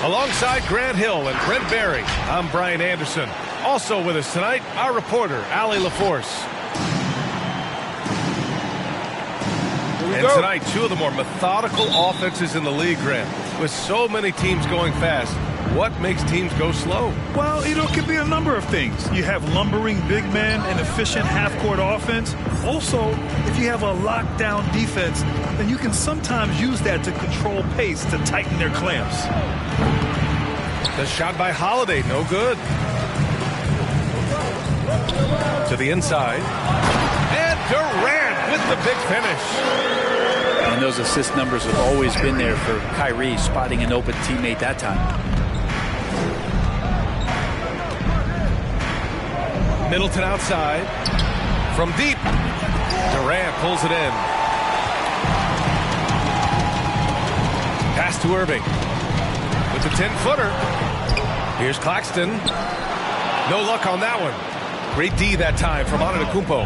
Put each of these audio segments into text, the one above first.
Alongside Grant Hill and Brent Barry, I'm Brian Anderson. Also with us tonight, our reporter, Allie LaForce. And tonight, two of the more methodical offenses in the league, Grant. With so many teams going fast, what makes teams go slow? Well, it could be a number of things. You have lumbering big men and efficient half-court offense. Also, if you have a lockdown defense, then you can sometimes use that to control pace to tighten their clamps. The shot by Holiday, no good. To the inside. And Durant with the big finish. And those assist numbers have always been there for Kyrie, spotting an open teammate that time. Middleton outside. From deep. Durant pulls it in. Pass to Irving. With the 10-footer. Here's Claxton. No luck on that one. Great D that time from Antetokounmpo.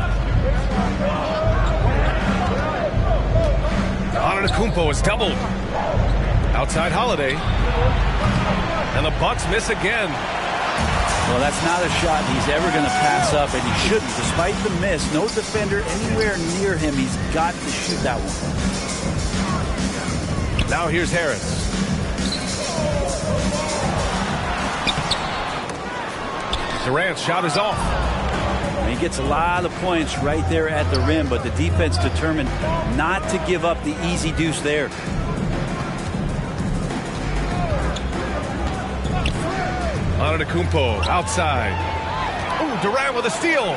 Antetokounmpo is doubled. Outside Holiday. And the Bucks miss again. Well, that's not a shot he's ever going to pass up, and he shouldn't. Despite the miss, no defender anywhere near him. He's got to shoot that one. Now here's Harris. Durant's shot is off. He gets a lot of points right there at the rim, but the defense determined not to give up the easy deuce there. Antetokounmpo outside. Oh, Durant with a steal.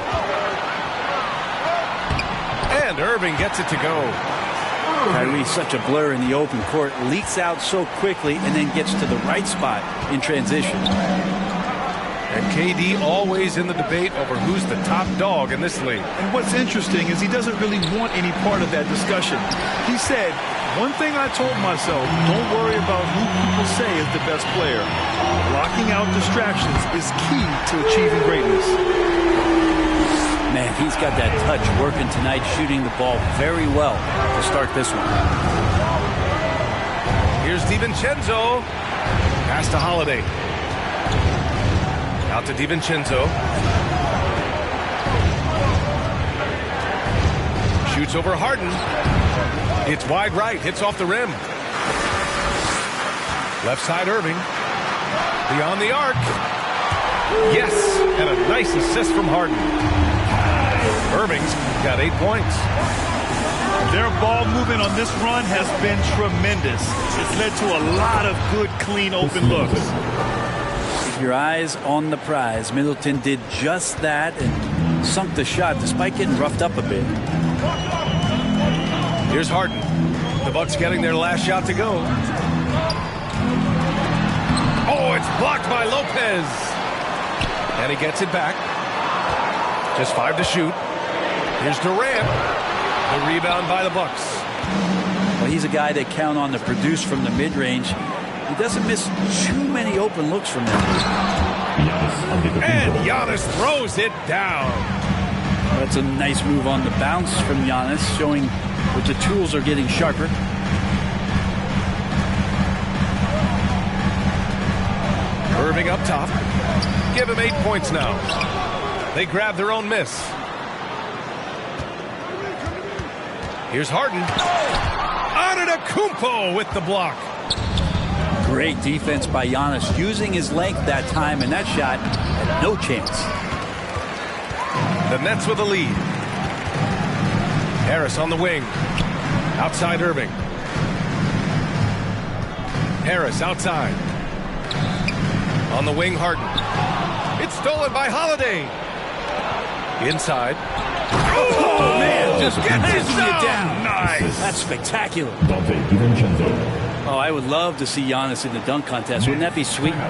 And Irving gets it to go. Kyrie's such a blur in the open court, leaks out so quickly, and then gets to the right spot in transition. And KD always in the debate over who's the top dog in this league. And what's interesting is he doesn't really want any part of that discussion. He said, one thing I told myself, don't worry about who people say is the best player. Blocking out distractions is key to achieving greatness. Man, he's got that touch working tonight, shooting the ball very well to start this one. Here's DiVincenzo. Pass to Holiday. Out to DiVincenzo. Shoots over Harden. It's wide right. Hits off the rim. Left side Irving. Beyond the arc. Yes. And a nice assist from Harden. Irving's got 8 points. Their ball movement on this run has been tremendous. It's led to a lot of good, clean, open looks. Your eyes on the prize. Middleton did just that and sunk the shot despite getting roughed up a bit. Here's Harden. The Bucks getting their last shot to go. Oh, it's blocked by Lopez. And he gets it back. Just 5 to shoot. Here's Durant. The rebound by the Bucks. Well, he's a guy they count on to produce from the mid-range. He doesn't miss too many open looks from them. And Giannis throws it down. That's a nice move on the bounce from Giannis, showing that the tools are getting sharper. Irving up top. Give him 8 points now. They grab their own miss. Here's Harden. Antetokounmpo with the block. Great defense by Giannis, using his length that time, and that shot had no chance. The Nets with a lead. Harris on the wing. Outside Irving. Harris outside. On the wing, Harden. It's stolen by Holiday. Inside. Oh, man, just gets it down. Nice. That's spectacular. Dante DiVincenzo. Oh, I would love to see Giannis in the dunk contest. Wouldn't that be sweet? All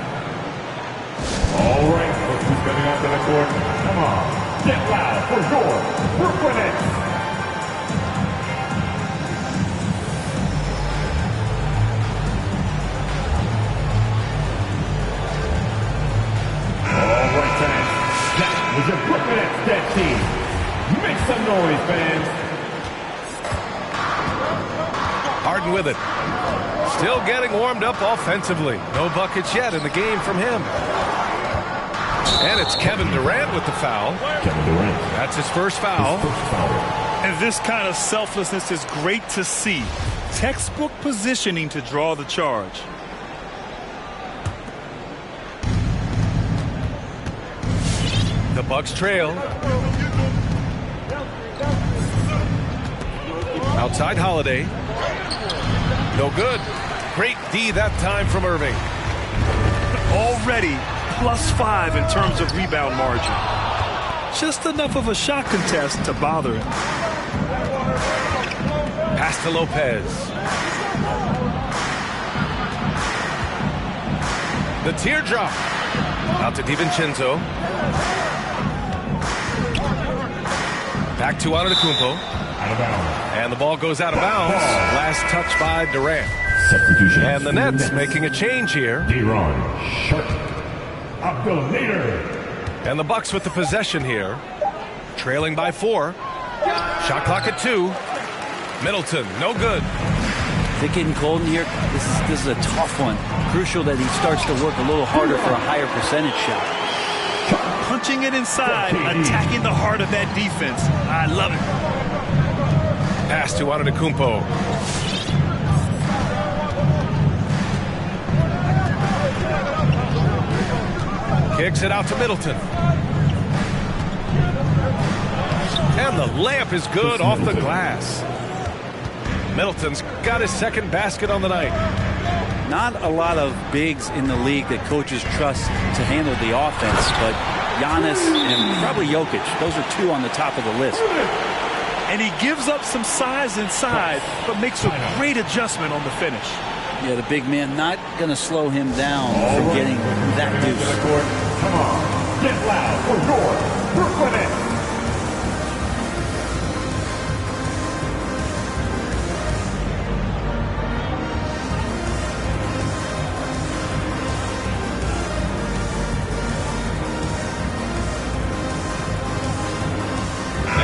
right, look who's coming up to the court. Come on, get loud for your Brooklyn Nets. All right, fans. That was your Brooklyn Nets dead team. Make some noise, fans. Harden with it. Still getting warmed up offensively. No buckets yet in the game from him. And it's Kevin Durant with the foul. Kevin Durant. That's his first foul. And this kind of selflessness is great to see. Textbook positioning to draw the charge. The Bucks trail. Outside Holiday. No good. Great D that time from Irving. Already +5 in terms of rebound margin. Just enough of a shot contest to bother him. Pass to Lopez. The teardrop. Out to DiVincenzo. Back to Antetokounmpo. Out of bounds. And the ball goes out of bounds. Last touch by Durant. Substitution. And the Nets making a change here. De'Ron Sharp. Abdul Nader. And the Bucks with the possession here. Trailing by 4. Shot clock at 2. Middleton, no good. Is it getting cold in here? This is a tough one. Crucial that he starts to work a little harder for a higher percentage shot. Punching it inside, attacking the heart of that defense. I love it. Pass to Antetokounmpo. Kicks it out to Middleton. And the layup is good off the glass. Middleton's got his second basket on the night. Not a lot of bigs in the league that coaches trust to handle the offense, but Giannis and probably Jokic, those are two on the top of the list. And he gives up some size inside, but makes a great adjustment on the finish. Yeah, the big man not going to slow him down from getting that deuce. Come on, get loud for your Brooklyn Nets.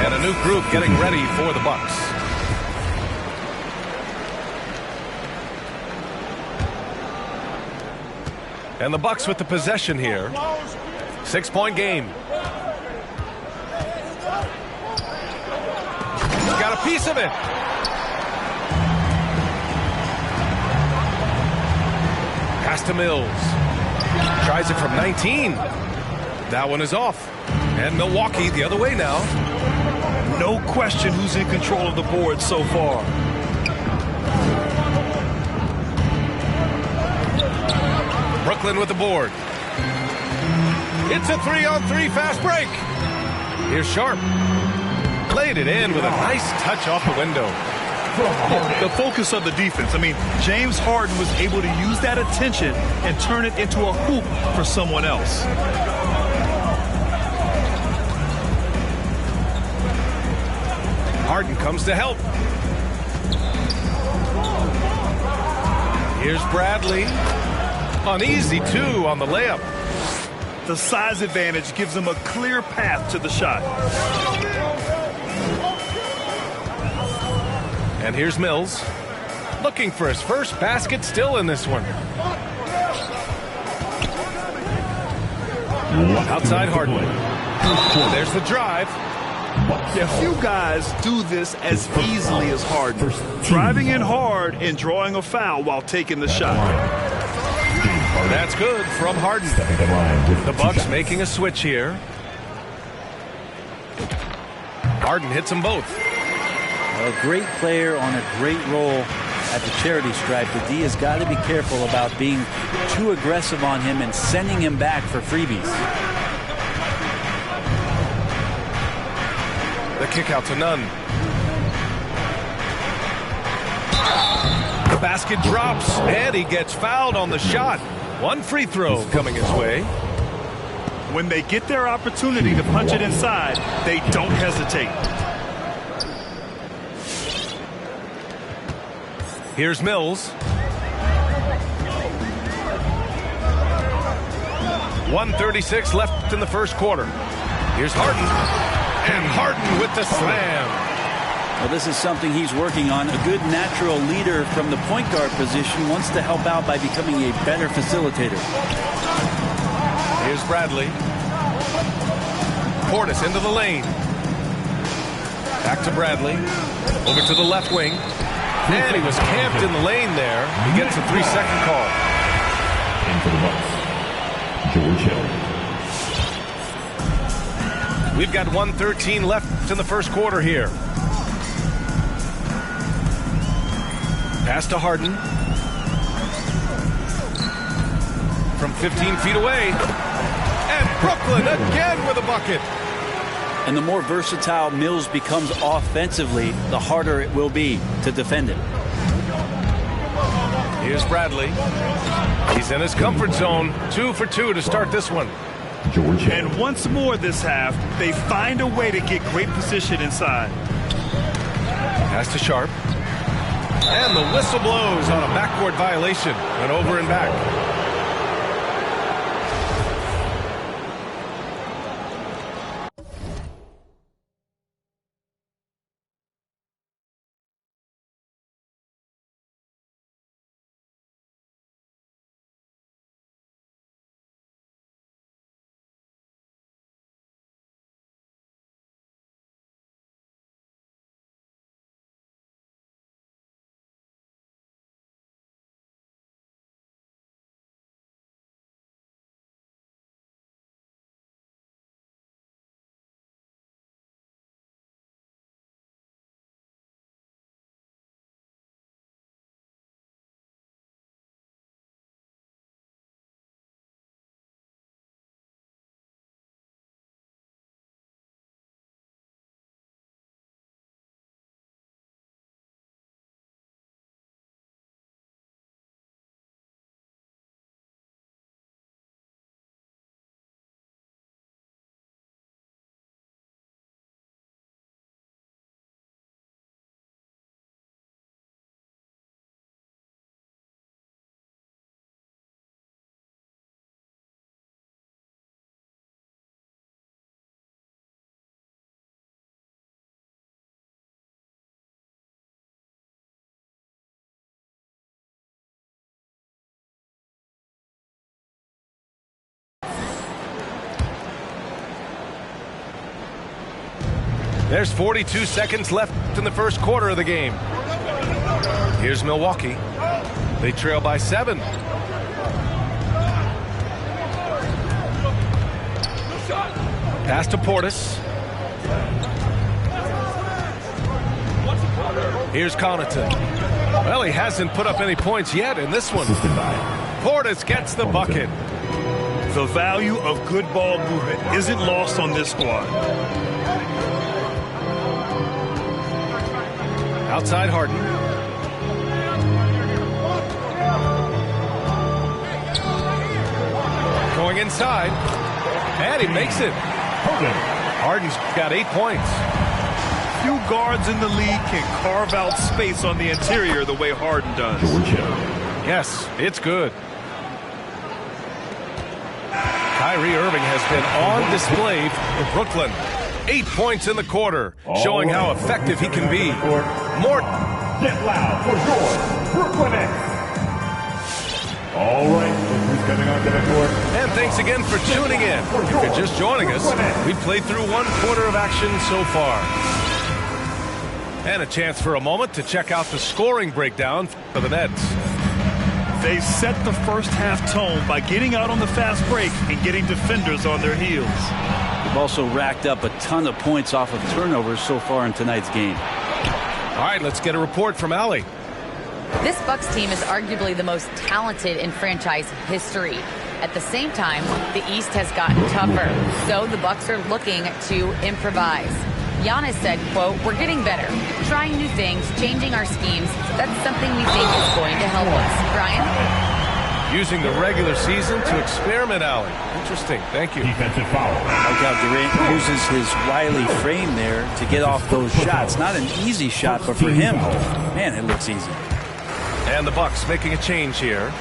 And a new group getting ready for the Bucks. And the Bucks with the possession here. 6-point game. He's got a piece of it. Pass to Mills. Tries it from 19. That one is off. And Milwaukee the other way now. No question who's in control of the board so far. Brooklyn with the board. It's a 3-on-3 fast break. Here's Sharp. Laid it in with a nice touch off the window. The focus of the defense. I mean, James Harden was able to use that attention and turn it into a hoop for someone else. Harden comes to help. Here's Bradley. An easy 2 on the layup. The size advantage gives him a clear path to the shot. And here's Mills. Looking for his first basket still in this one. Outside Harden. There's the drive. Yeah, few guys do this as easily as Harden. Driving in hard and drawing a foul while taking the shot. That's good from Harden. The Bucks making a switch here. Harden hits them both. A great player on a great role at the charity stripe. The D has got to be careful about being too aggressive on him and sending him back for freebies. The kick out to Nunn. The basket drops, and he gets fouled on the shot. One free throw coming his way. When they get their opportunity to punch it inside, they don't hesitate. Here's Mills. 1:36 left in the first quarter. Here's Harden. And Harden with the slam. Well, this is something he's working on. A good natural leader from the point guard position wants to help out by becoming a better facilitator. Here's Bradley. Portis into the lane. Back to Bradley. Over to the left wing. And he was camped in the lane there. He gets a 3-second call. And for the Bucks, George Hill. We've got 1:13 left in the first quarter here. Pass to Harden. From 15 feet away. And Brooklyn again with a bucket. And the more versatile Mills becomes offensively, the harder it will be to defend him. Here's Bradley. He's in his comfort zone. 2 for 2 to start this one. George Hill. And once more this half, they find a way to get great position inside. Pass to Sharp. And the whistle blows on a backcourt violation. Went over and back. There's 42 seconds left in the first quarter of the game. Here's Milwaukee. They trail by 7. Pass to Portis. Here's Connaughton. Well, he hasn't put up any points yet in this one. Portis gets the bucket. The value of good ball movement isn't lost on this squad. Outside Harden. Going inside. And he makes it. Harden's got 8 points. Few guards in the league can carve out space on the interior the way Harden does. Yes, it's good. Kyrie Irving has been on display for Brooklyn. 8 points in the quarter, showing how effective he can be. Morton. Get loud for your Brooklyn Nets. All right, who's coming onto the court? And thanks again for tuning in. If you're just joining us, we've played through 1 quarter of action so far. And a chance for a moment to check out the scoring breakdown for the Nets. They set the first half tone by getting out on the fast break and getting defenders on their heels. They've also racked up a ton of points off of turnovers so far in tonight's game. All right, let's get a report from Allie. This Bucks team is arguably the most talented in franchise history. At the same time, the East has gotten tougher, so the Bucks are looking to improvise. Giannis said, quote, "We're getting better, trying new things, changing our schemes. That's something we think is going to help us." Brian? Using the regular season to experiment, Allie. Interesting. Thank you. Defensive foul. Like how Durant uses his wily frame there to get off those shots. Not an easy shot, but for him, man, it looks easy. And the Bucks making a change here.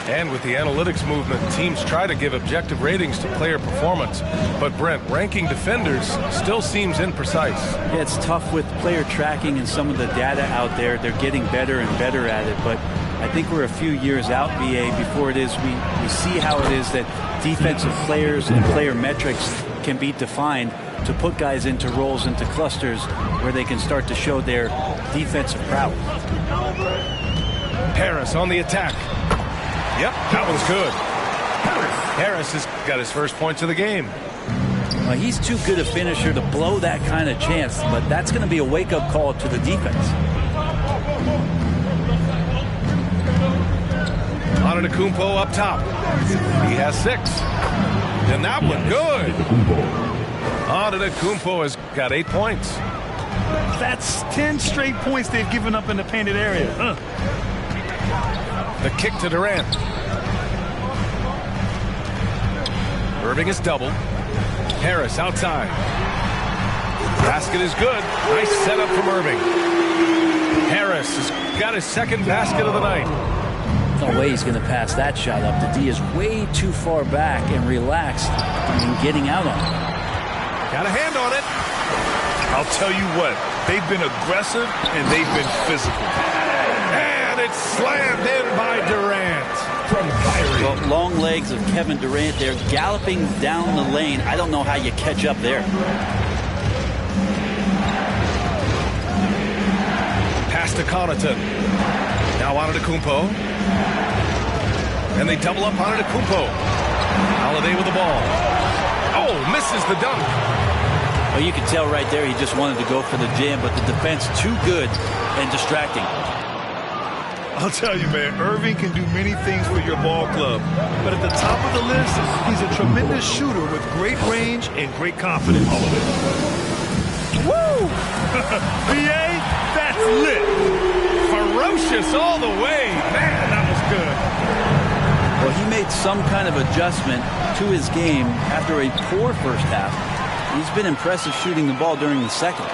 And with the analytics movement, teams try to give objective ratings to player performance. But Brent, ranking defenders still seems imprecise. Yeah, it's tough with player tracking and some of the data out there. They're getting better and better at it. But I think we're a few years out, BA, before it is we see how it is that defensive players and player metrics can be defined to put guys into roles, into clusters where they can start to show their defensive prowess. Harris on the attack. Yep, that one's good. Harris has got his first points of the game. Well, he's too good a finisher to blow that kind of chance, but that's going to be a wake-up call to the defense. Antetokounmpo up top. He has 6. And that one good. Antetokounmpo has got 8 points. That's 10 straight points they've given up in the painted area. The kick to Durant. Irving is doubled. Harris outside. Basket is good. Nice setup from Irving. Harris has got his second basket of the night. No way he's going to pass that shot up. The D is way too far back and relaxed in getting out on it. Got a hand on it. I'll tell you what, they've been aggressive and they've been physical. And it's slammed in by Durant. From Kyrie. Well, long legs of Kevin Durant there, galloping down the lane. I don't know how you catch up there. Pass to Connaughton. Now Antetokounmpo. And they double up Antetokounmpo. Holiday with the ball. Oh, misses the dunk. Well, you can tell right there he just wanted to go for the jam, but the defense too good and distracting. I'll tell you, man, Irving can do many things for your ball club. But at the top of the list, he's a tremendous shooter with great range and great confidence. Woo! BA, that's lit. Ferocious all the way. Man, that was good. Well, he made some kind of adjustment to his game after a poor first half. He's been impressive shooting the ball during the second.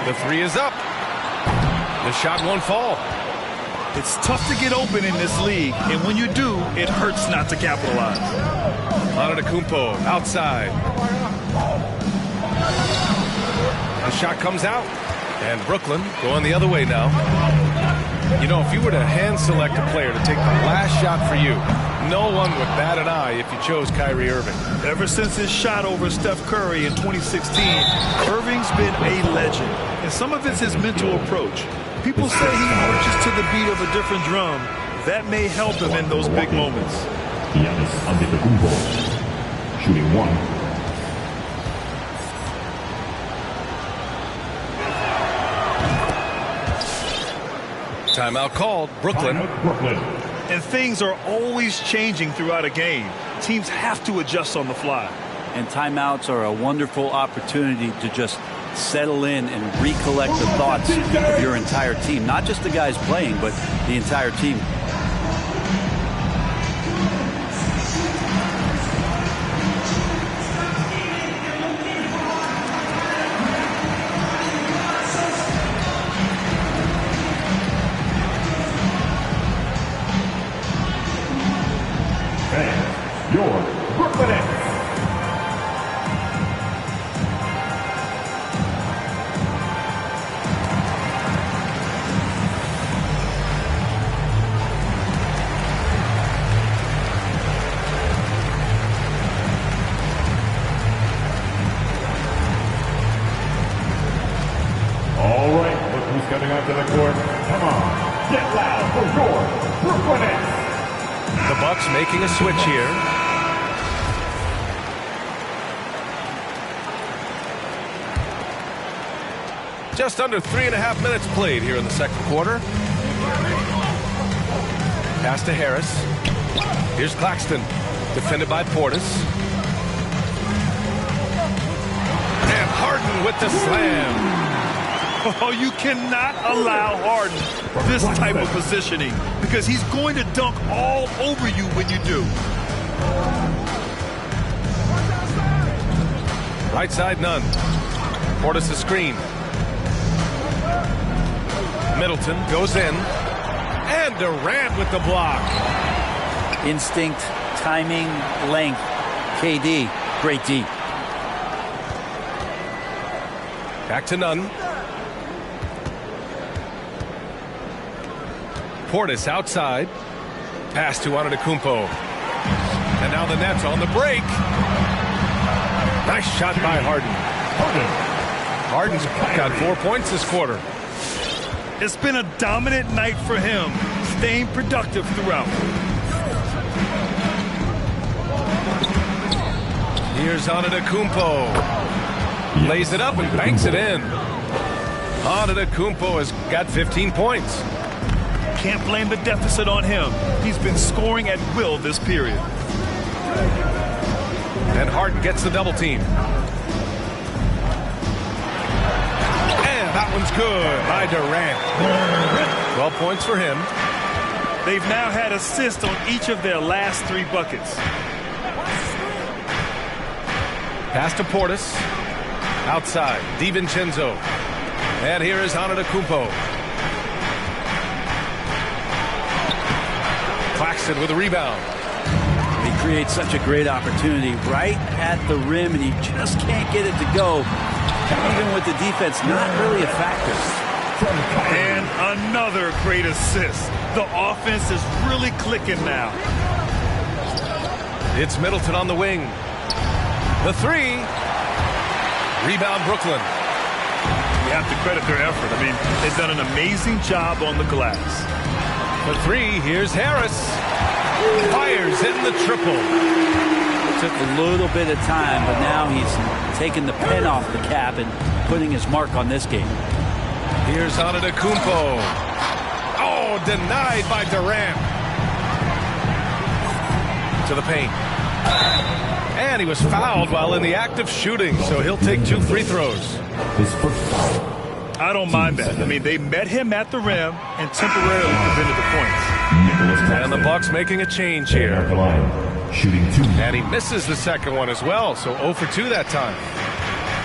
The 3 is up. The shot won't fall. It's tough to get open in this league, and when you do, it hurts not to capitalize. Antetokounmpo outside. The shot comes out, and Brooklyn going the other way now. You know, if you were to hand select a player to take the last shot for you, no one would bat an eye if you chose Kyrie Irving. Ever since his shot over Steph Curry in 2016, Irving's been a legend, and some of it's his mental approach. People say he marches to the beat of a different drum. That may help him in those big moments. Giannis Antetokounmpo. Shooting 1. Timeout called. Brooklyn. And things are always changing throughout a game. Teams have to adjust on the fly. And timeouts are a wonderful opportunity to just settle in and recollect the thoughts of your entire team. Not just the guys playing, but the entire team. And your Brooklyn Nets. All right, look who's coming onto the court. Come on, get loud for your Brooklyn Nets. The Bucks making a switch here. Just under 3.5 minutes played here in the second quarter. Pass to Harris. Here's Claxton, defended by Portis. And Harden with the slam. Oh, you cannot allow Harden this type of positioning because he's going to dunk all over you when you do. Right side, none. Portis' screen. Middleton goes in. And Durant with the block. Instinct, timing, length. KD, great D. Back to Nunn. Portis outside. Pass to Antetokounmpo. And now the Nets on the break. Nice shot by Harden. Harden's got 4 points this quarter. It's been a dominant night for him, staying productive throughout. Here's Antetokounmpo. Lays it up and banks it in. Antetokounmpo has got 15 points. Can't blame the deficit on him. He's been scoring at will this period. And Harden gets the double team. And that one's good by Durant. 12 points for him. They've now had assists on each of their last 3 buckets. Pass to Portis. Outside, DiVincenzo. And here is Antetokounmpo. Claxton with a rebound. He creates such a great opportunity right at the rim, and he just can't get it to go. Even with the defense not really a factor. And another great assist. The offense is really clicking now. It's Middleton on the wing. The three. Rebound Brooklyn. You have to credit their effort. I mean, they've done an amazing job on the glass. The three, here's Harris. Fires in the triple. It took a little bit of time, but now he's taking the pen off the cap and putting his mark on this game. Here's Antetokounmpo. Oh, denied by Durant. To the paint. And he was fouled while in the act of shooting, so he'll take 2 free throws. His first foul. I don't mind that. I mean, they met him at the rim and temporarily prevented the points. And the Bucks making a change here. At the line, shooting 2. And he misses the second one as well, so 0 for 2 that time.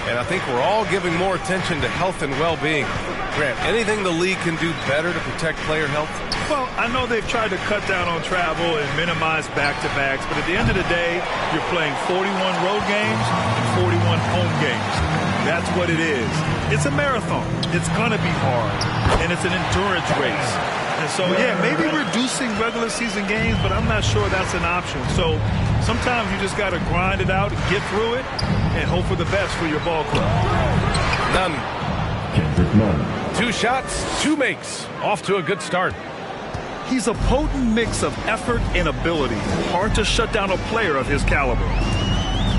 And I think we're all giving more attention to health and well-being. Grant, anything the league can do better to protect player health? Well, I know they've tried to cut down on travel and minimize back-to-backs, but at the end of the day, you're playing 41 road games and 41 home games. That's what it is. It's a marathon. It's going to be hard, and it's an endurance race. And so, yeah, maybe reducing regular season games, but I'm not sure that's an option. So sometimes you just got to grind it out, get through it, and hope for the best for your ball club. None. Kendrick Nunn. 2 shots, 2 makes. Off to a good start. He's a potent mix of effort and ability. Hard to shut down a player of his caliber.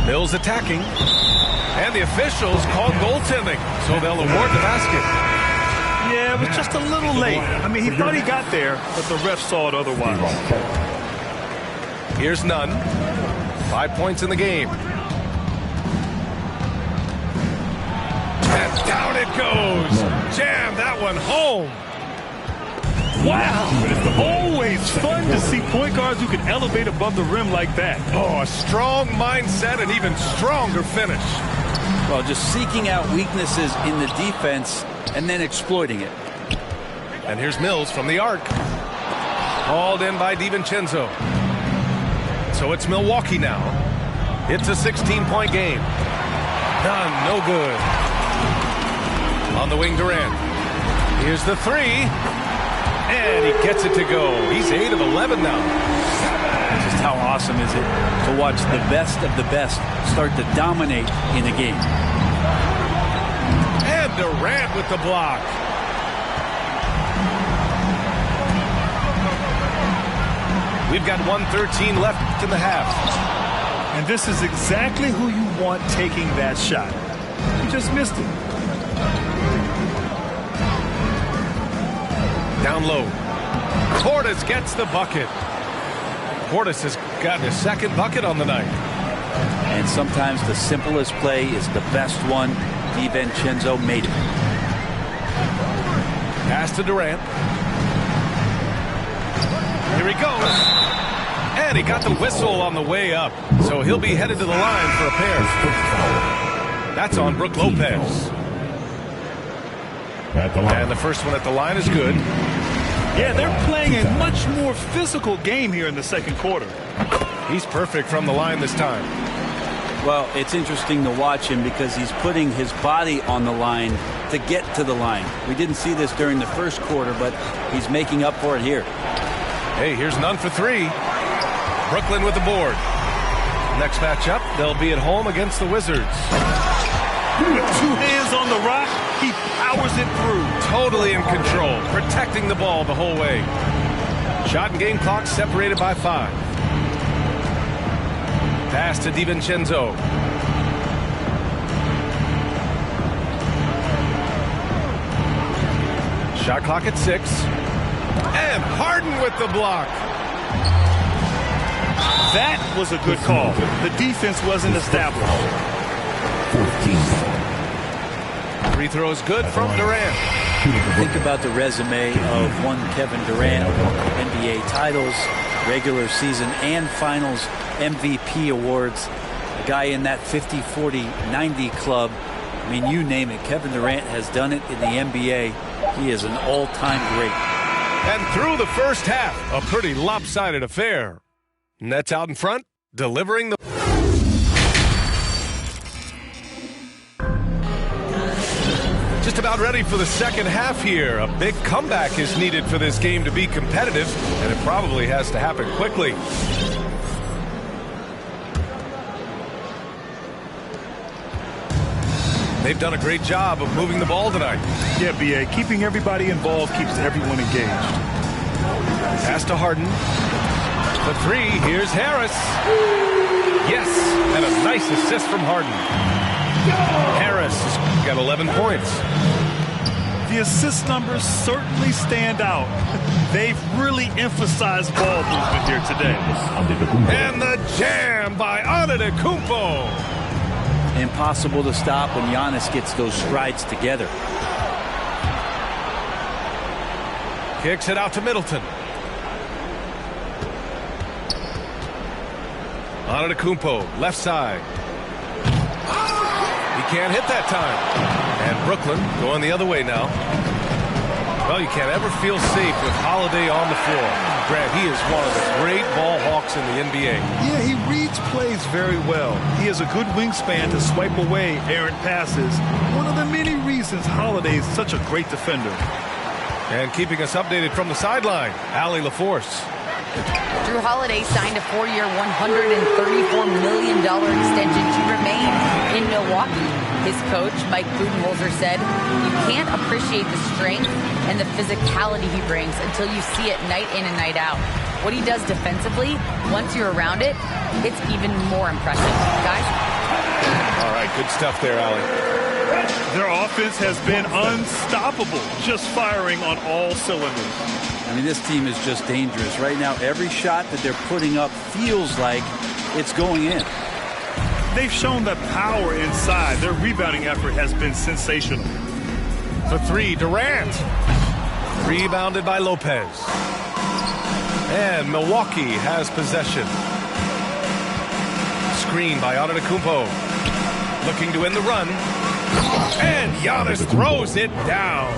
Mills attacking. And the officials called goaltending, so they'll award the basket. Yeah, it was just a little late. I mean, he thought he got there, but the ref saw it otherwise. Here's Nunn. 5 points in the game. And down it goes. Jam that one home. Wow. Always fun to see point guards who can elevate above the rim like that. Oh, a strong mindset and even stronger finish. Well, just seeking out weaknesses in the defense and then exploiting it. And here's Mills from the arc. Hauled in by DiVincenzo. So it's Milwaukee now. It's a 16-point game. None, no good. On the wing, Durant. Here's the three. And he gets it to go. He's 8 of 11 now. Just how awesome is it to watch the best of the best start to dominate in a game. And Durant with the block. We've got 1:13 left in the half. And this is exactly who you want taking that shot. He just missed it. Down low. Portis gets the bucket. Portis has gotten his second bucket on the night. And sometimes the simplest play is the best one. DiVincenzo made it. Pass to Durant. Here he goes. And he got the whistle on the way up. So he'll be headed to the line for a pair. That's on Brook Lopez. And the first one at the line is good. Yeah, they're playing a much more physical game here in the second quarter. He's perfect from the line this time. Well, it's interesting to watch him because he's putting his body on the line to get to the line. We didn't see this during the first quarter, but he's making up for it here. Hey, here's none for three. Brooklyn with the board. Next matchup, they'll be at home against the Wizards. With two hands on the rock, he powers it through. Totally in control, protecting the ball the whole way. Shot and game clock separated by 5. Pass to DiVincenzo. Shot clock at 6. And Harden with the block. That was a good call. The defense wasn't established. 14. Free throw is good from Durant. Think about the resume of one Kevin Durant, NBA titles, regular season and finals MVP awards. A guy in that 50, 40, 90 club. I mean, you name it. Kevin Durant has done it in the NBA. He is an all-time great. And through the first half, a pretty lopsided affair. Nets out in front, delivering the... Just about ready for the second half here. A big comeback is needed for this game to be competitive, and it probably has to happen quickly. They've done a great job of moving the ball tonight. Yeah, B.A., keeping everybody involved keeps everyone engaged. Pass to Harden. The three, here's Harris. Yes, and a nice assist from Harden. Harris has got 11 points. The assist numbers certainly stand out. They've really emphasized ball movement here today. And the jam by Antetokounmpo. Impossible to stop when Giannis gets those strides together. Kicks it out to Middleton. Antetokounmpo, left side. He can't hit that time. And Brooklyn going the other way now. Well, you can't ever feel safe with Holiday on the floor. Grant, he is one of the great ball hawks in the NBA. Yeah, he reads plays very well. He has a good wingspan to swipe away errant passes. One of the many reasons Holiday is such a great defender. And keeping us updated from the sideline, Allie LaForce. Drew Holiday signed a 4-year, $134 million extension to remain in Milwaukee. His coach, Mike Budenholzer, said, "You can't appreciate the strength and the physicality he brings until you see it night in and night out. What he does defensively, once you're around it, it's even more impressive." Guys? All right, good stuff there, Allie. Their offense has been unstoppable, just firing on all cylinders. I mean, this team is just dangerous. Right now, every shot that they're putting up feels like it's going in. They've shown the power inside. Their rebounding effort has been sensational. For three, Durant. Rebounded by Lopez. And Milwaukee has possession. Screen by Antetokounmpo. Looking to end the run. And Giannis throws it down.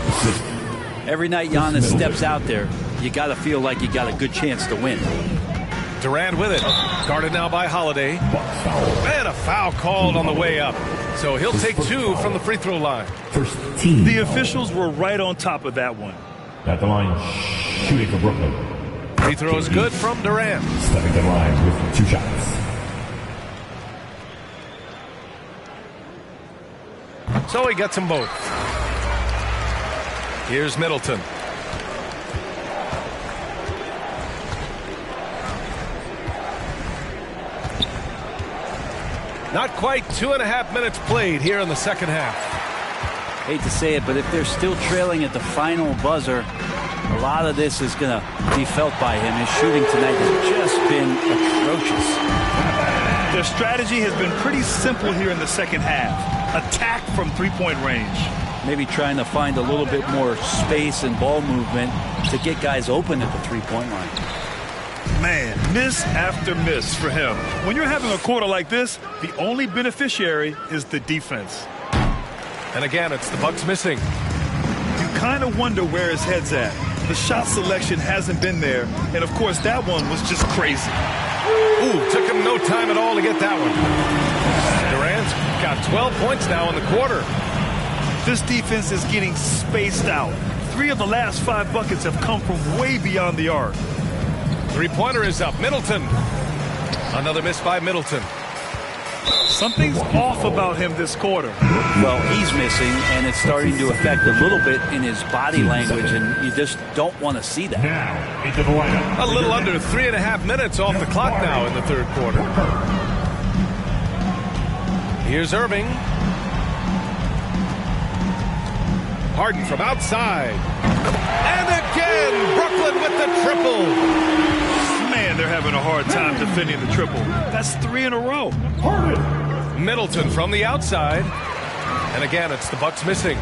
Every night Giannis steps out there, you got to feel like you got a good chance to win. Durant with it. Guarded now by Holiday. And a foul called on the way up. So he'll take 2 from the free throw line. First team. The officials were right on top of that one. At the line, shooting for Brooklyn. Free throw is good from Durant. Stepping to the line with 2 shots. So he gets them both. Here's Middleton. Not quite 2.5 minutes played here in the second half. Hate to say it, but if they're still trailing at the final buzzer, A lot of this is going to be felt by him. His shooting tonight has just been atrocious. Their strategy has been pretty simple here in the second half. Attack from three-point range. Maybe trying to find a little bit more space and ball movement to get guys open at the three-point line. Man, miss after miss for him. When you're having a quarter like this, the only beneficiary is the defense. And again, it's the Bucks missing. You kind of wonder where his head's at. The shot selection hasn't been there, and of course that one was just crazy. Ooh, took him no time at all to get that one. Durant's got 12 points now in the quarter. This defense is getting spaced out. 3 of the last 5 buckets have come from way beyond the arc. Three-pointer is up. Middleton. Another miss by Middleton. Something's off about him this quarter. Well, he's missing, and it's starting to affect a little bit in his body language, and you just don't want to see that. Now, into the lineup. A little under 3.5 minutes off the clock now in the third quarter. Here's Irving. Harden from outside. And again, Brooklyn with the triple. Man, they're having a hard time defending the triple. That's 3 in a row. Middleton from the outside. And again, it's the Bucks missing.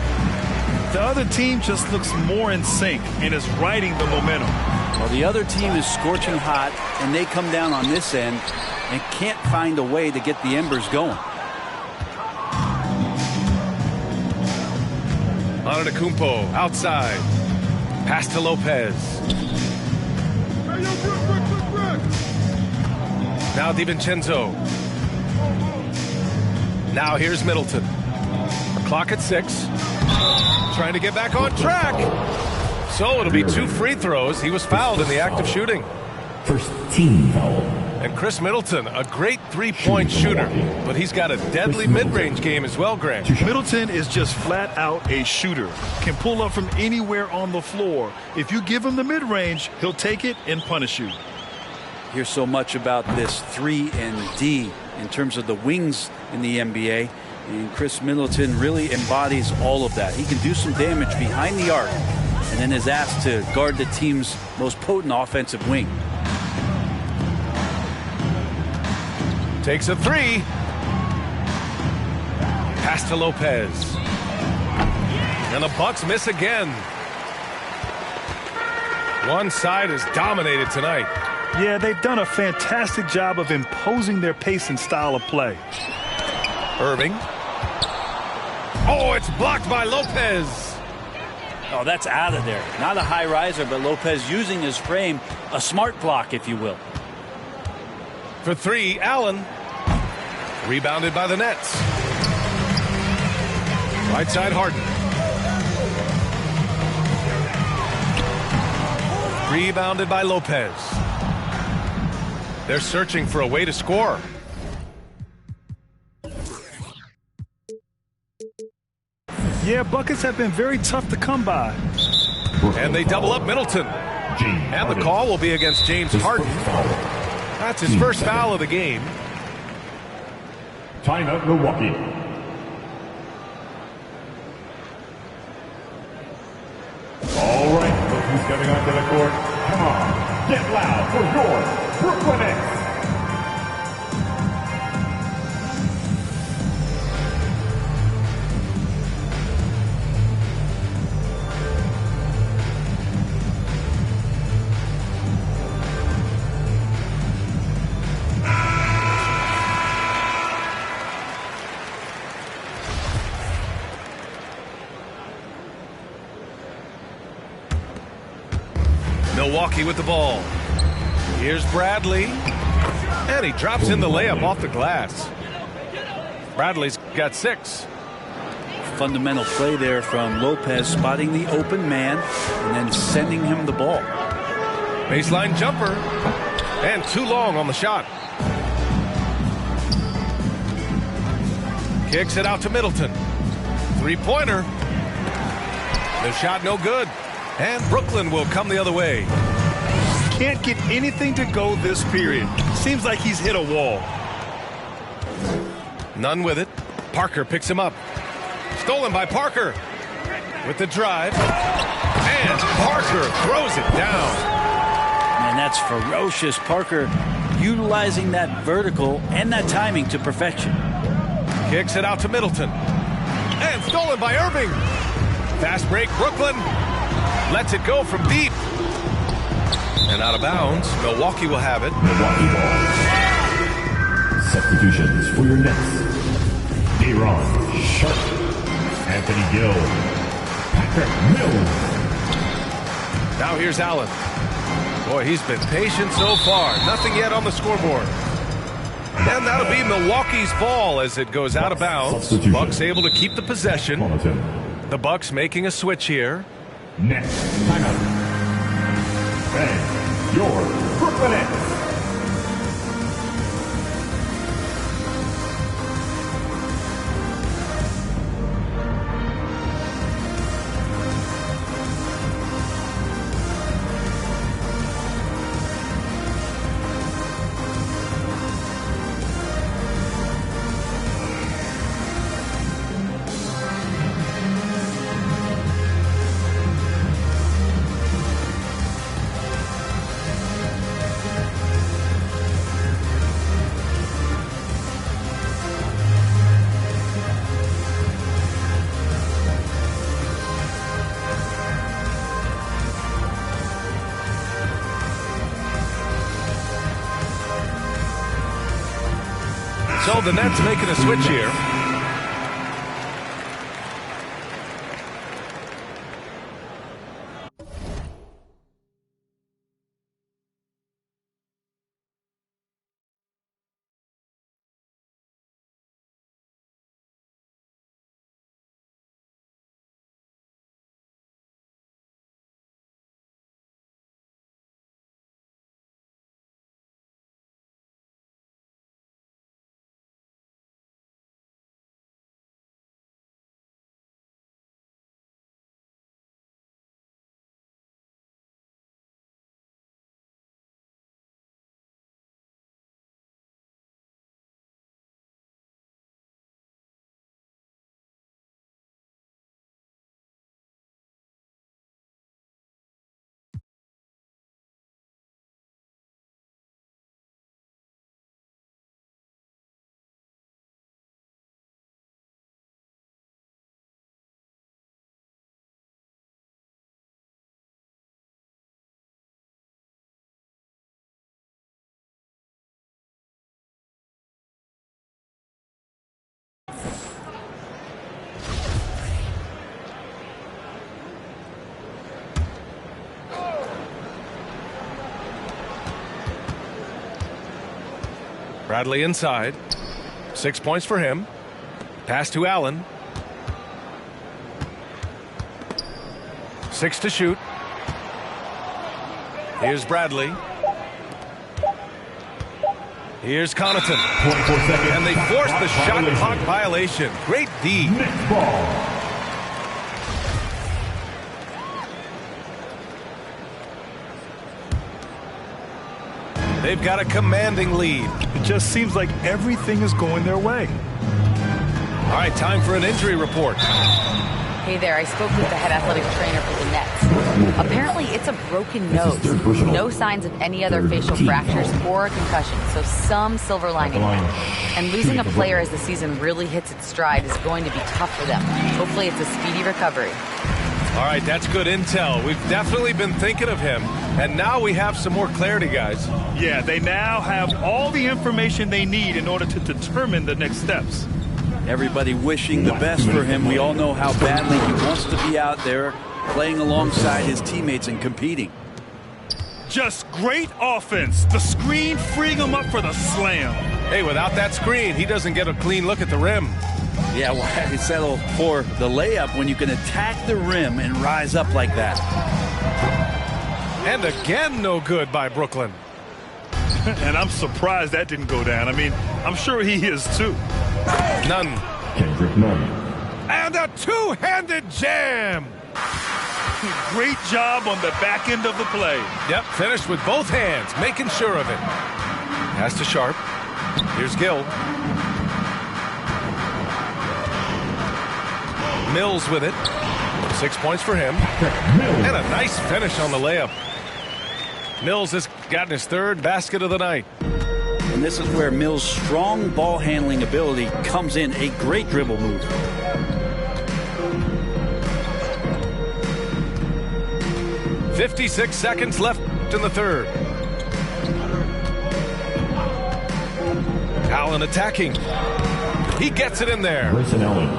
The other team just looks more in sync and is riding the momentum. Well, the other team is scorching hot, and they come down on this end and can't find a way to get the embers going. Antetokounmpo outside. Pass to Lopez. Now DiVincenzo. Now here's Middleton. Clock at 6. Trying to get back on track. So it'll be 2 free throws. He was fouled in the act of shooting. First team foul. And Chris Middleton, a great three-point shooter, but he's got a deadly mid-range game as well, Grant. Middleton is just flat out a shooter. Can pull up from anywhere on the floor. If you give him the mid-range, he'll take it and punish you. Here's so much about this 3 and D in terms of the wings in the NBA. And Chris Middleton really embodies all of that. He can do some damage behind the arc and then is asked to guard the team's most potent offensive wing. Takes a 3. Pass to Lopez. And the Bucks miss again. One side is dominated tonight. Yeah, they've done a fantastic job of imposing their pace and style of play. Irving. Oh, it's blocked by Lopez. Oh, that's out of there. Not a high riser, but Lopez using his frame, a smart block, if you will. For 3, Allen. Rebounded by the Nets. Right side, Harden. Rebounded by Lopez. They're searching for a way to score. Yeah, buckets have been very tough to come by. And they double up Middleton. And the call will be against James Harden. That's his first foul of the game. Timeout, Milwaukee. All right, look who's coming onto the court. Come on, get loud for your Brooklyn Nets. Milwaukee with the ball. Here's Bradley. And he drops in the layup off the glass. Bradley's got 6. Fundamental play there from Lopez, spotting the open man and then sending him the ball. Baseline jumper. And too long on the shot. Kicks it out to Middleton. Three-pointer. The shot no good. And Brooklyn will come the other way. Can't get anything to go this period. Seems like he's hit a wall. None with it. Parker picks him up. Stolen by Parker. With the drive. And And Parker throws it down. Man, that's ferocious. Parker utilizing that vertical and that timing to perfection. Kicks it out to Middleton. And stolen by Irving. Fast break, Brooklyn. Lets it go from deep. And out of bounds. Milwaukee will have it. Milwaukee ball. Substitutions for your Nets. Aaron Sharp. Anthony Gill. Patrick Mills. Now here's Allen. Boy, he's been patient so far. Nothing yet on the scoreboard. And that'll be Milwaukee's ball as it goes out of bounds. Bucks able to keep the possession. The Bucks making a switch here. Next timeout. And your Brooklyn Nets. So the Nets making a switch here. Bradley inside. 6 points for him. Pass to Allen. 6 to shoot. Here's Bradley. Here's Connaughton. 24 seconds. And they force the shot clock violation. Great D. Next ball. They've got a commanding lead. It just seems like everything is going their way. All right, time for an injury report. Hey there, I spoke with the head athletic trainer for the Nets. Apparently, it's a broken nose. No signs of any other facial fractures or a concussion, so some silver lining. And losing a player as the season really hits its stride is going to be tough for them. Hopefully, it's a speedy recovery. All right, that's good intel. We've definitely been thinking of him, and now we have some more clarity, guys. Yeah, they now have all the information they need in order to determine the next steps. Everybody wishing the best for him. We all know how badly he wants to be out there playing alongside his teammates and competing. Just great offense. The screen freeing him up for the slam. Hey, without that screen, he doesn't get a clean look at the rim. Yeah, why settle for the layup when you can attack the rim and rise up like that? And again, no good by Brooklyn. And I'm surprised that didn't go down. I mean, I'm sure he is too. None. Kendrick Nunn. And a two-handed jam. Great job on the back end of the play. Yep, finished with both hands, making sure of it. Pass to Sharp. Here's Gill. Mills with it. 6 points for him. And a nice finish on the layup. Mills has gotten his third basket of the night. And this is where Mills' strong ball handling ability comes in. A great dribble move. "56 seconds left in the third. Allen attacking. He gets it in there. Grayson Allen.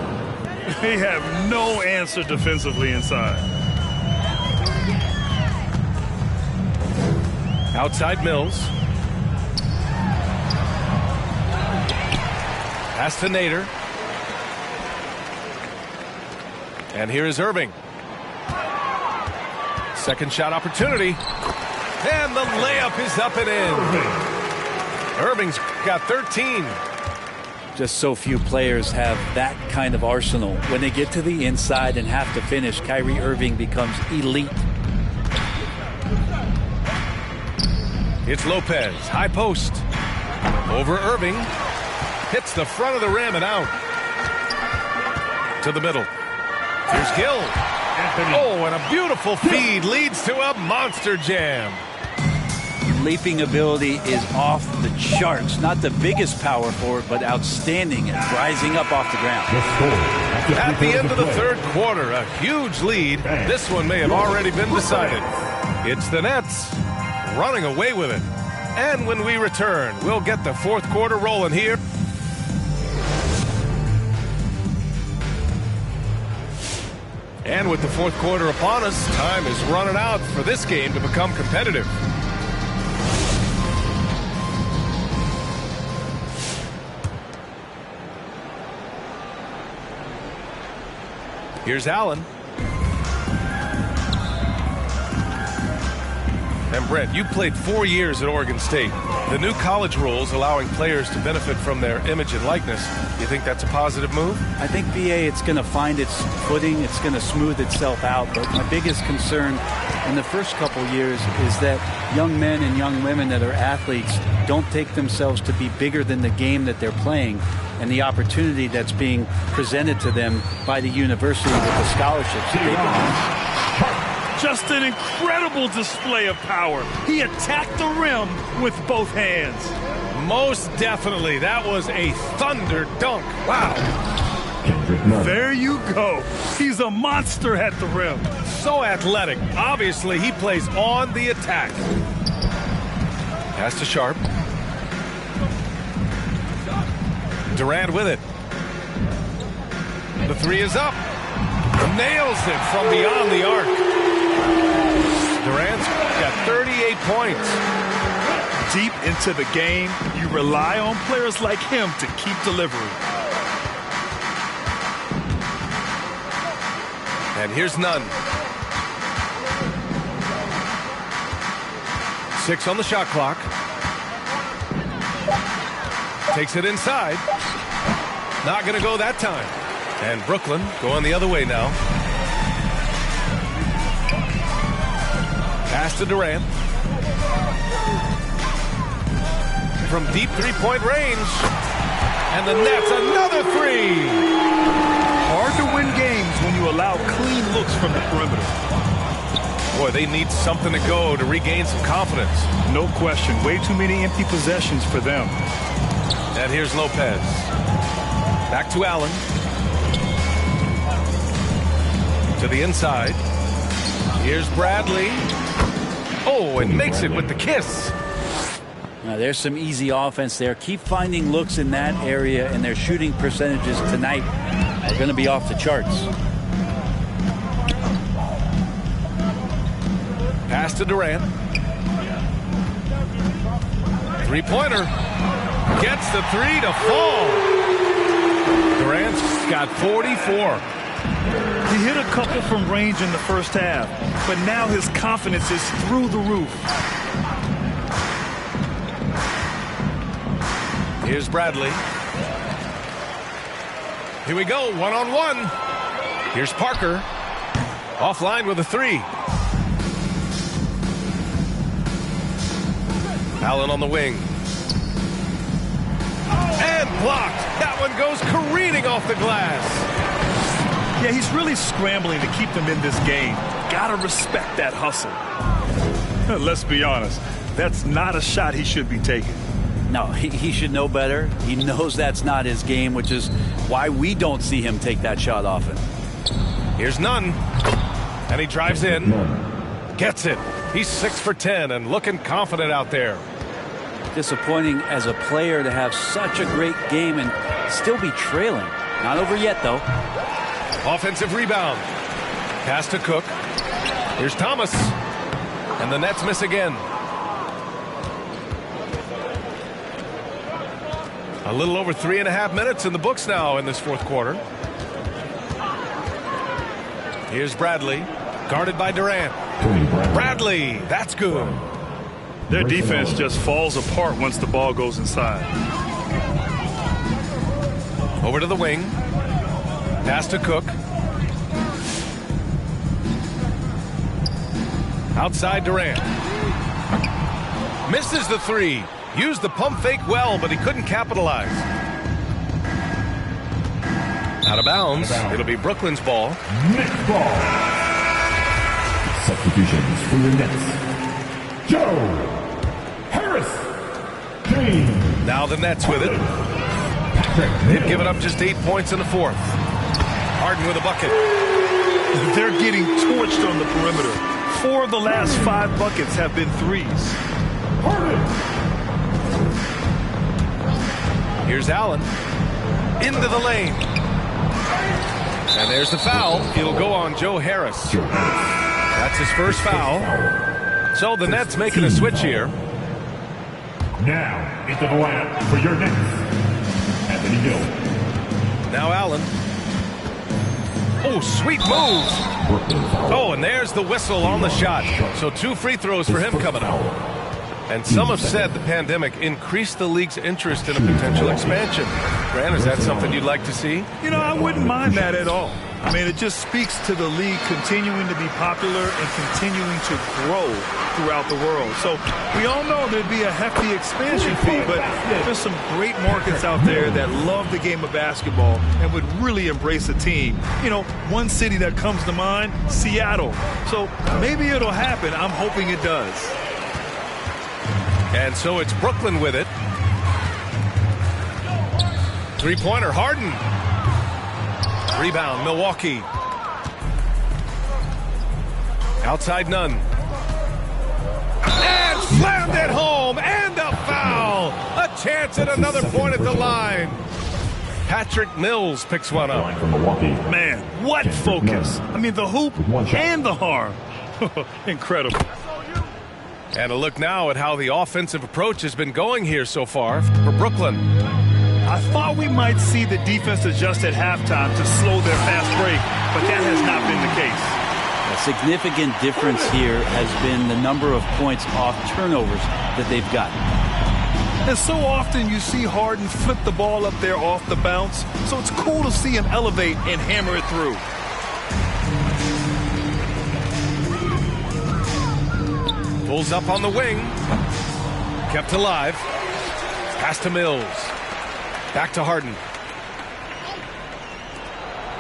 They have no answer defensively inside. Outside Mills. Pass to Nader. And here is Irving. Second shot opportunity. And the layup is up and in. Irving's got 13. Just so few players have that kind of arsenal. When they get to the inside and have to finish, Kyrie Irving becomes elite. It's Lopez, high post. Over Irving. Hits the front of the rim and out. To the middle. Here's Gill. Oh, and a beautiful feed leads to a monster jam. Leaping ability is off the charts. Not the biggest power forward, but outstanding at rising up off the ground. At the end of the third quarter, a huge lead. This one may have already been decided. It's the Nets running away with it. And when we return, we'll get the fourth quarter rolling here. And with the fourth quarter upon us, time is running out for this game to become competitive. Here's Allen. And Brent, you played 4 years at Oregon State. The new college rules allowing players to benefit from their image and likeness, you think that's a positive move? I think, BA, it's going to find its footing. It's going to smooth itself out. But my biggest concern in the first couple years is that young men and young women that are athletes don't take themselves to be bigger than the game that they're playing and the opportunity that's being presented to them by the university with the scholarships that they've been. Just an incredible display of power. He attacked the rim with both hands. Most definitely. That was a thunder dunk. Wow. There you go. He's a monster at the rim. So athletic. Obviously, he plays on the attack. Pass to Sharp. Durant with it. The three is up. Nails it from beyond the arc. Durant's got 38 points. Deep into the game, you rely on players like him to keep delivering. And here's Nunn. 6 on the shot clock. Takes it inside. Not going to go that time. And Brooklyn going the other way now. Pass to Durant. From deep three-point range. And the Nets, another three. Hard to win games when you allow clean looks from the perimeter. Boy, they need something to go to regain some confidence. No question. Way too many empty possessions for them. And here's Lopez. Back to Allen. To the inside. Here's Bradley. Oh, and makes it with the kiss. Now, there's some easy offense there. Keep finding looks in that area, and their shooting percentages tonight are going to be off the charts. Pass to Durant. Three-pointer. Gets the three to fall. Durant's got 44. He hit a couple from range in the first half, but now his confidence is through the roof. Here's Bradley. Here we go, one-on-one. Here's Parker. Offline with a three. Allen on the wing. And blocked. That one goes careening off the glass. Yeah, he's really scrambling to keep them in this game. Gotta respect that hustle. Let's be honest, that's not a shot he should be taking. No, he should know better. He knows that's not his game, which is why we don't see him take that shot often. Here's Nunn, and he drives in, gets it. He's 6 for 10 and looking confident out there. Disappointing as a player to have such a great game and still be trailing. Not over yet, though. Offensive rebound. Pass to Cook. Here's Thomas. And the Nets miss again. A little over 3.5 minutes in the books now in this fourth quarter. Here's Bradley, guarded by Durant. Bradley, that's good. Their defense just falls apart once the ball goes inside. Over to the wing. Pass to Cook. Outside Durant. Misses the three. Used the pump fake well, but he couldn't capitalize. Out of bounds. It'll be Brooklyn's ball. Next ball. Substitutions for the Nets. Joe Harris. James. Now the Nets with it. They've given up just 8 points in the fourth. Harden with a bucket. They're getting torched on the perimeter. 4 of the last 5 buckets have been threes. Harden. Here's Allen. Into the lane. And there's the foul. It'll go on Joe Harris. That's his first foul. So the Nets making a switch here. Now into the lineup for your Nets. Anthony Hill. Now Allen. Oh, sweet move. Oh, and there's the whistle on the shot. So 2 free throws for him coming up. And some have said the pandemic increased the league's interest in a potential expansion. Grant, is that something you'd like to see? You know, I wouldn't mind that at all. I mean, it just speaks to the league continuing to be popular and continuing to grow throughout the world. So we all know there'd be a hefty expansion fee, but there's some great markets out there that love the game of basketball and would really embrace a team. You know, one city that comes to mind, Seattle. So maybe it'll happen. I'm hoping it does. And so it's Brooklyn with it. Three-pointer, Harden. Rebound, Milwaukee. Outside Nunn. And slammed it home, and a foul. A chance at another point at the line. Patrick Mills picks one up. Man, what focus. I mean, the hoop and the harm. Incredible. And a look now at how the offensive approach has been going here so far for Brooklyn. I thought we might see the defense adjust at halftime to slow their fast break, but that has not been the case. A significant difference here has been the number of points off turnovers that they've gotten. And so often you see Harden flip the ball up there off the bounce, so it's cool to see him elevate and hammer it through. Pulls up on the wing. Kept alive. Pass to Mills. Back to Harden.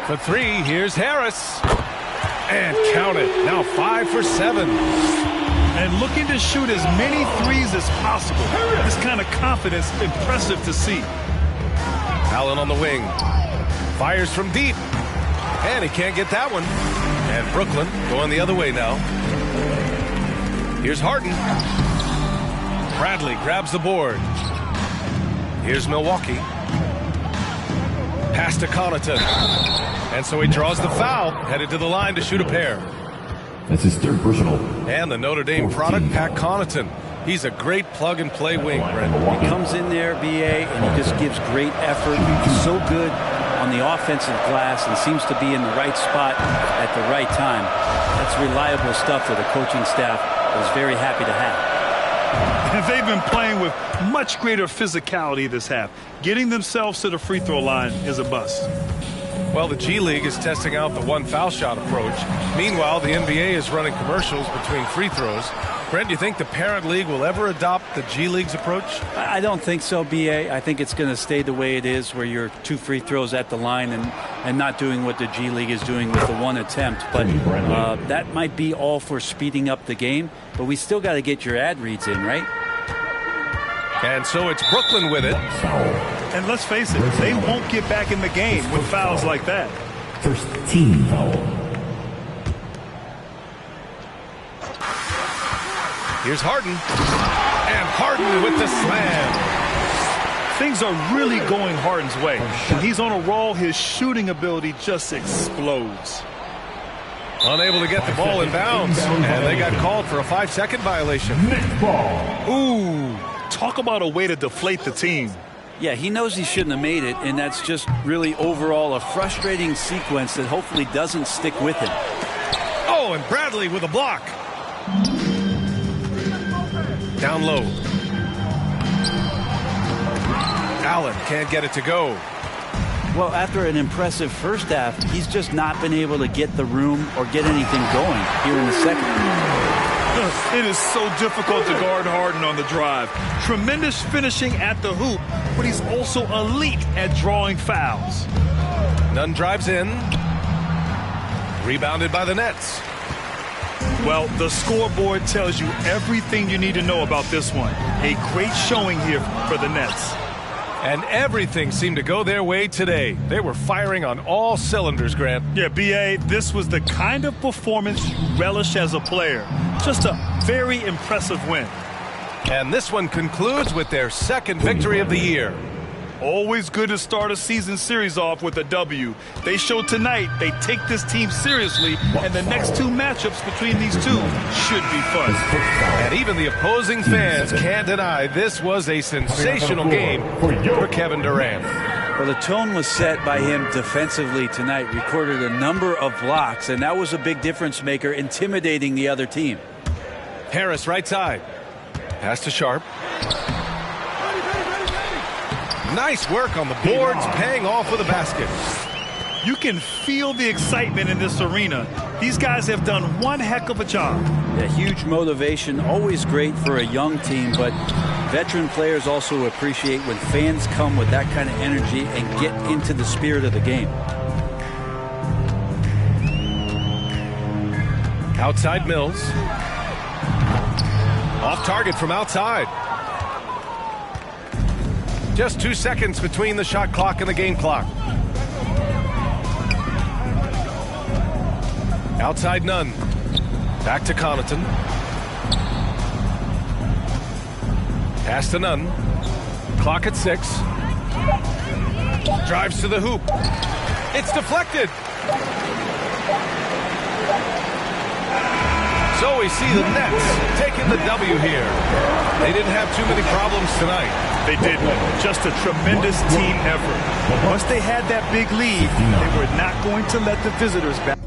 For 3, here's Harris. And count it. Now 5 for 7. And looking to shoot as many threes as possible. This kind of confidence, impressive to see. Allen on the wing. Fires from deep. And he can't get that one. And Brooklyn going the other way now. Here's Harden. Bradley grabs the board. Here's Milwaukee. Pass to Connaughton. And so he draws the foul, headed to the line to shoot a pair. That's his 3rd personal. And the Notre Dame product, Pat Connaughton. He's a great plug-and-play wing, Brent. He comes in there, BA, and he just gives great effort. He's so good on the offensive glass and seems to be in the right spot at the right time. That's reliable stuff that the coaching staff is very happy to have. And they've been playing with much greater physicality this half. Getting themselves to the free throw line is a bust. Well, the G League is testing out the one foul shot approach. Meanwhile, the NBA is running commercials between free throws. Brent, do you think the parent league will ever adopt the G League's approach? I don't think so, B.A. I think it's going to stay the way it is, where you're 2 free throws at the line and not doing what the G League is doing with the one attempt. But that might be all for speeding up the game. But we still got to get your ad reads in, right? And so it's Brooklyn with it. And let's face it, they won't get back in the game with fouls like that. First team foul. Here's Harden. And Harden with the slam. Things are really going Harden's way. When he's on a roll, his shooting ability just explodes. Unable to get the ball in bounds. And they got called for a 5-second violation. Ooh, talk about a way to deflate the team. Yeah, he knows he shouldn't have made it, and that's just really overall a frustrating sequence that hopefully doesn't stick with him. Oh, and Bradley with a block. Down low. Allen can't get it to go. Well, after an impressive first half, he's just not been able to get the room or get anything going here in the second. It is so difficult to guard Harden on the drive. Tremendous finishing at the hoop, but he's also elite at drawing fouls. Nunn drives in. Rebounded by the Nets. Well, the scoreboard tells you everything you need to know about this one. A great showing here for the Nets. And everything seemed to go their way today. They were firing on all cylinders, Grant. Yeah, B.A., this was the kind of performance you relish as a player. Just a very impressive win. And this one concludes with their second victory of the year. Always good to start a season series off with a W. They showed tonight they take this team seriously, and the next 2 matchups between these two should be fun. And even the opposing fans can't deny this was a sensational game for Kevin Durant. Well, the tone was set by him defensively tonight. Recorded a number of blocks, and that was a big difference maker, intimidating the other team. Harris right side. Pass to Sharp. Nice work on the boards, paying off with a basket. You can feel the excitement in this arena. These guys have done one heck of a job. Yeah, huge motivation, always great for a young team, but veteran players also appreciate when fans come with that kind of energy and get into the spirit of the game. Outside Mills. Off target from outside. Just 2 seconds between the shot clock and the game clock. Outside Nunn. Back to Connaughton. Pass to Nunn. Clock at 6. Drives to the hoop. It's deflected. So we see the Nets taking the W here. They didn't have too many problems tonight. They didn't. Just a tremendous team effort. Once they had that big lead, they were not going to let the visitors back.